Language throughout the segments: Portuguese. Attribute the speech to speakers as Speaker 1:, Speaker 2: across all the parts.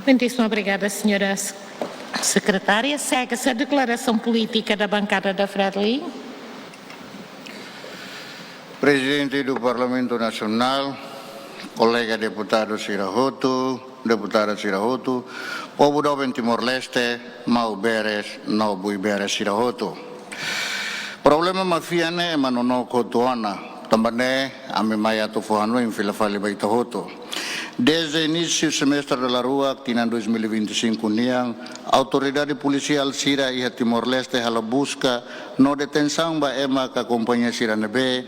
Speaker 1: Muitíssimo obrigada, senhora secretária. Segue-se a declaração política da bancada da Frelimo.
Speaker 2: Presidente do Parlamento Nacional, colega deputado Sirahoto, deputada Sirahoto, povo do Timor-Leste, mau beres, não bui beres Sirahoto. Problema mafia ne manono kotuana, tambane ame maya tofuano em filafali baitahoto. Desde o início do semestre da rua, que em 2025, a autoridade policial Sira e a Timor-Leste ela busca na detenção da EMA que a companhia Siranebe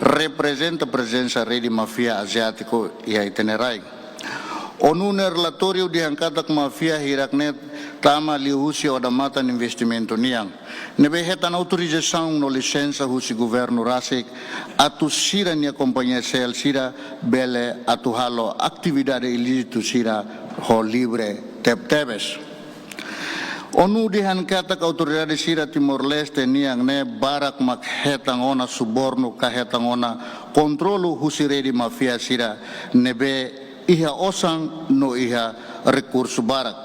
Speaker 2: representa a presença da rede mafia asiático e a itinerai. O número relatório de ancada com mafia Hiraknet tama liusi o da mata investimento niang. Nebe hetan autorização no licença husi governo rasik atu Sira ni a companhia Sel Sira bele atu halo atividade ilícito Sira ho libre tebes. Onu dihan kata ke autoridade Sira Timor-Leste niang ne barak mak hetang ona suborno ka hetang ona kontrolu husi redi mafia Sira nebe iha osang no iha recurso barak.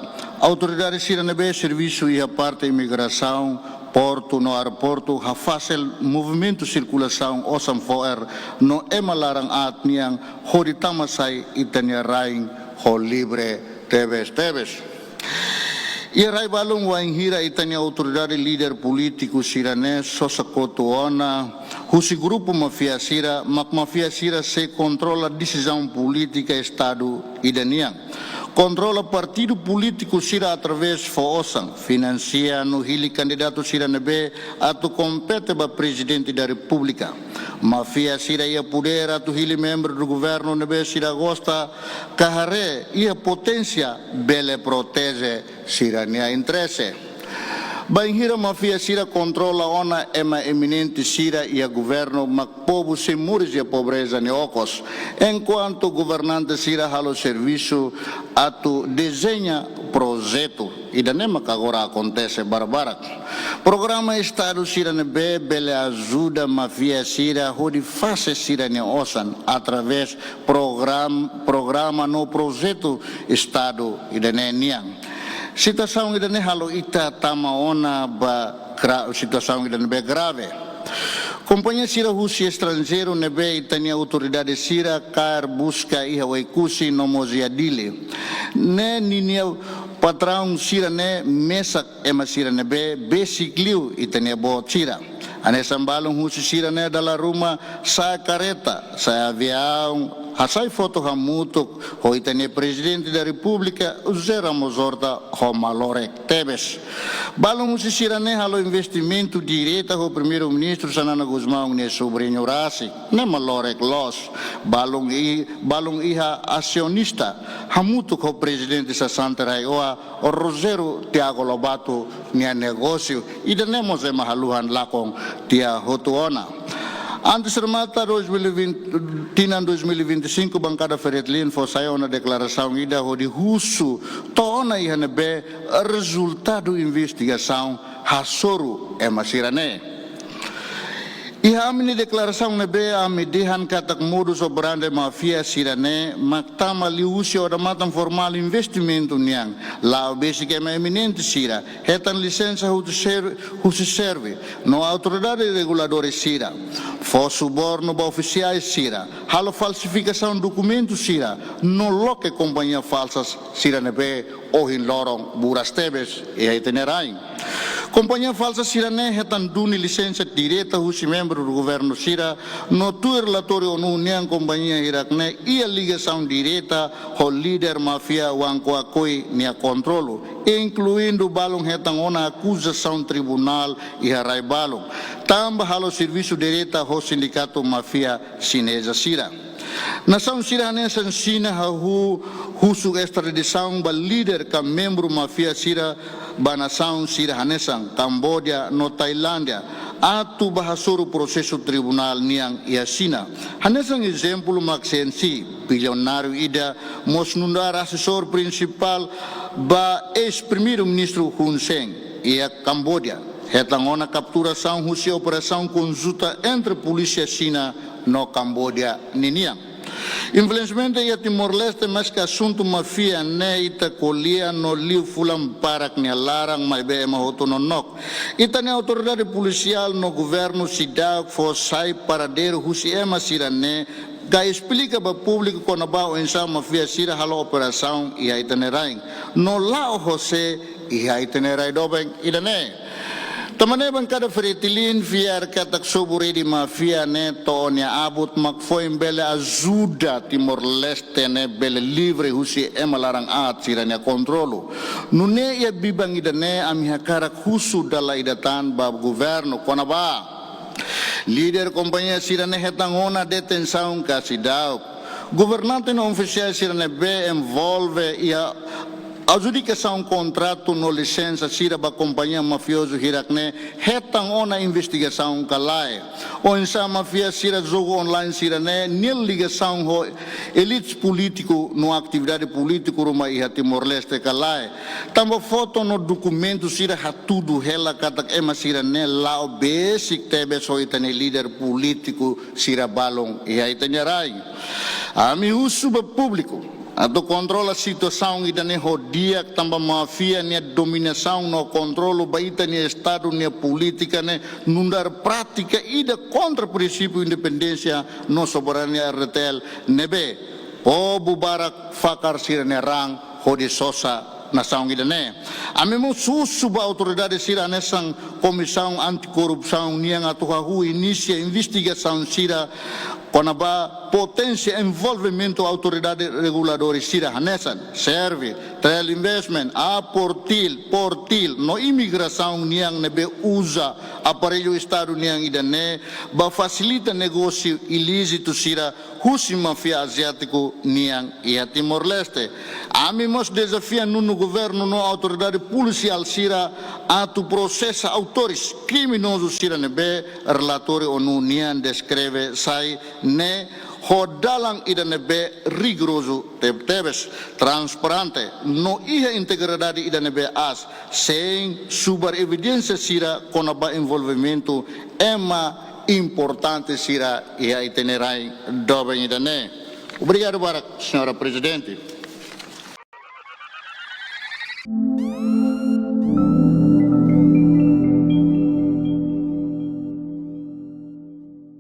Speaker 2: Autoridade Sira nebe serviço iha parte imigração porto no aeroporto ha fácil movimento circulação osam foer no emalarang at niang hoditama sai itania raing ho libre tebes. Ia rai balong waing hira itania autoridade líder político Sirane sosakoto ona husi grupo mafia Sira mak mafia Sira se controla decisão política estado idaniang controla partido político Sira através foosang financia no hili candidato Sira nebe atu compete ba presidente da república mafia Sira ia poder atu hili membro do governo nebe Sira gosta kahare ia potência bele protege Sira nia interesse. Banhira mafia Sira controla ona ema eminente Sira e a governo mak povo se murge a pobreza neocos enquanto governante Sira halo serviço atu desenha projeto e da nema que agora acontece barbarak programa estado Sira nebe bele ajuda mafia Sira hodi face Sira ne osan através programa no projeto estado e da niang. Situação ainda nem halo ita tama ona ba situação ainda nebe grave. Companhia Sira husi estrangeiro nebe itania autoridade Sira kar busca iha waikusi no moziadile. Ne ninia patrão Sira ne mesak ema Sira nebe besikliu itania bo Sira. Ane sambalong husi Sira ne dala rumah sa careta, sa avião, hasai foto hamutuk ho itania presidente da república uzera mozorta ho malorek tebes. Balong husi Sira ne halo investimento direto ho primeiro ministro Sanana Guzmão ne sobrinho rasi ne malorek los. Balong iha acionista hamutuk ho presidente sa Santarai oa o Rosero Tiago Lobato nia negócio ida ne moze mahaluhan lakong tia hotuona. Antes remata 2025 bancada Feretlin foi sair uma declaração ida ho di husu tona iha nebe resultado investigação hasoru ema Sirane. Iha amini declaração nebe amidihan katak modus operandi mafia Sirane maktama liusi ora matan formal investimento niang la basic ema eminente Sira hetan licença husi serve no autoridade reguladora Sira fo suborno ba oficiais Sira halo falsificação documentos Sira no loke companhia falsas Sira nebe ohin lorong buras tebes e itinerai. Companhia falsa Sira ne hetan duni licença direta husi membro do governo Sira no tu relatório ONU niang companhia Irak ne ia ligação direta ho líder mafia wanko akoi nia controlo incluindo balong hetan ona acusação tribunal e harai balong tamba halo serviço direta ho sindicato mafia chinesa Sira. Nação siranense ensina a husu extradição ba líder ka membro mafia Sira ba nação sirahanesang Cambodia no Tailândia atu bahasuru processo tribunal niang iasina. Hanesang exemplo maxensi bilionário ida mosnundar assessor principal ba ex-primeiro ministro Hun Sen e a Cambodia. Hetangona capturação husi operação conjunta entre polícia China no Cambodia niniang. Infelizmente, ia Timor-Leste, mas que assunto mafia, né, ita colia no liu fulam parak ni larang mai be mahoto no nok. Ita ni autoridade policial no governo sidak fosai paradeiro husi ema sirane, ga explica para o público quando ba o ensam mafia sira halo operação e aí tenerai. No lao José e aí tenerai dobeng idane. Tamane bancada fretilin fiar katak soburi di mafia ne to ne abut mak foi bele ajuda Timor-Leste ne bele livre husi emalarang at siranya kontrolu. Nune ia bibang idane ami hakarak husu dala idatan bab governo konaba. Líder companhia sirane hetangona detenção kasidau. Governante no oficial sirane be envolve ia adjudicação contrato no licença sira ba companhia mafioso hirakne hetang ona investigação kalai o insa mafia sira jogo online sira ne nil ligação ho elites político no atividade político ruma iha Timor-Leste kalai tambo foto no documento sira hatudo hela katak ema sira ne lao basic tebe so itane líder político sira balong iha itanyarai ami usu ba público atau kontrol a situação ida ne hodia tamba mafia ne dominação no controlo baita ne estado ne política ne nundar prática ida contra princípio independência no soberania retel nebe o bubarak fakar sira ne rang hodi sosa nação ida ne amemo susuba autoridade sira ne sang comissão anticorrupção niang atuhahu inicia investigação sira konaba potência envolvimento autoridade reguladora sira hanesan serve trail investment a portil no imigração niang nebe usa aparelho estado niang idane ba facilita negócio ilícito sira husi mafia asiático niang ia Timor-Leste amimos desafia no governo no autoridade policial sira atu processa autores criminosos sira nebe relatório ONU niang descreve sai ne hodalang idane be rigoroso tebes transparente no iha integridade idane be as sem subar evidência sira konaba envolvimento ema importante sira iha itinerai doben idane. Obrigado, Senhora Presidente.